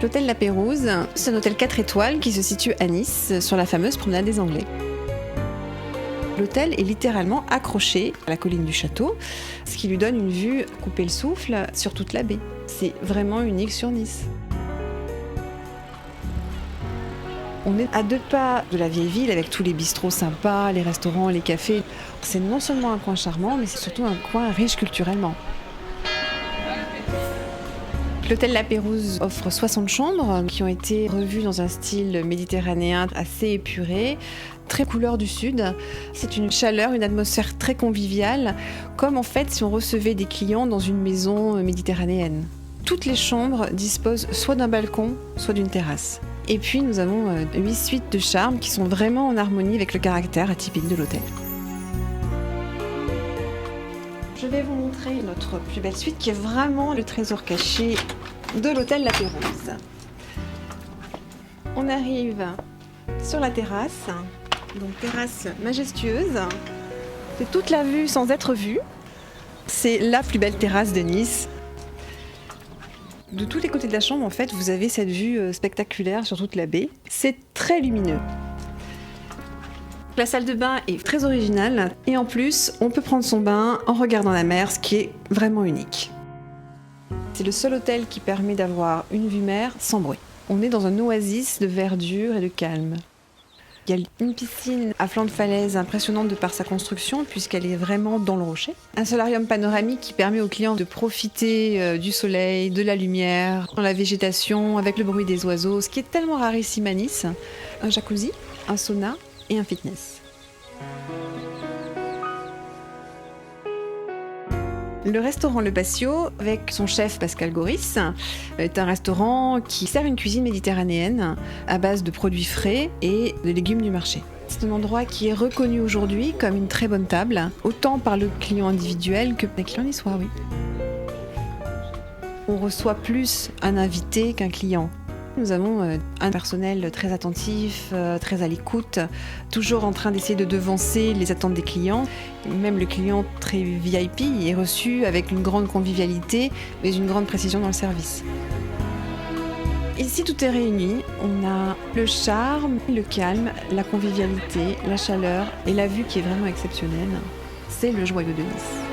L'hôtel La Pérouse, c'est un hôtel 4 étoiles qui se situe à Nice, sur la fameuse promenade des Anglais. L'hôtel est littéralement accroché à la colline du château, ce qui lui donne une vue couper le souffle sur toute la baie. C'est vraiment unique sur Nice. On est à 2 pas de la vieille ville avec tous les bistrots sympas, les restaurants, les cafés. C'est non seulement un coin charmant, mais c'est surtout un coin riche culturellement. L'hôtel La Pérouse offre 60 chambres qui ont été revues dans un style méditerranéen assez épuré, très couleur du sud. C'est une chaleur, une atmosphère très conviviale, comme en fait si on recevait des clients dans une maison méditerranéenne. Toutes les chambres disposent soit d'un balcon, soit d'une terrasse. Et puis nous avons 8 suites de charme qui sont vraiment en harmonie avec le caractère atypique de l'hôtel. Je vais vous montrer notre plus belle suite qui est vraiment le trésor caché de l'hôtel La Pérouse. On arrive sur la terrasse, donc terrasse majestueuse. C'est toute la vue sans être vue. C'est la plus belle terrasse de Nice. De tous les côtés de la chambre, en fait, vous avez cette vue spectaculaire sur toute la baie. C'est très lumineux. La salle de bain est très originale et en plus, on peut prendre son bain en regardant la mer, ce qui est vraiment unique. C'est le seul hôtel qui permet d'avoir une vue mer sans bruit. On est dans un oasis de verdure et de calme. Il y a une piscine à flanc de falaise impressionnante de par sa construction puisqu'elle est vraiment dans le rocher. Un solarium panoramique qui permet aux clients de profiter du soleil, de la lumière, dans la végétation, avec le bruit des oiseaux, ce qui est tellement rarissime à Nice. Un jacuzzi, un sauna et un fitness. Le restaurant Le Patio, avec son chef Pascal Goris, est un restaurant qui sert une cuisine méditerranéenne à base de produits frais et de légumes du marché. C'est un endroit qui est reconnu aujourd'hui comme une très bonne table, autant par le client individuel que les clients niçois, oui. On reçoit plus un invité qu'un client. Nous avons un personnel très attentif, très à l'écoute, toujours en train d'essayer de devancer les attentes des clients. Même le client très VIP est reçu avec une grande convivialité, mais une grande précision dans le service. Ici, tout est réuni. On a le charme, le calme, la convivialité, la chaleur et la vue qui est vraiment exceptionnelle. C'est le joyau de Nice.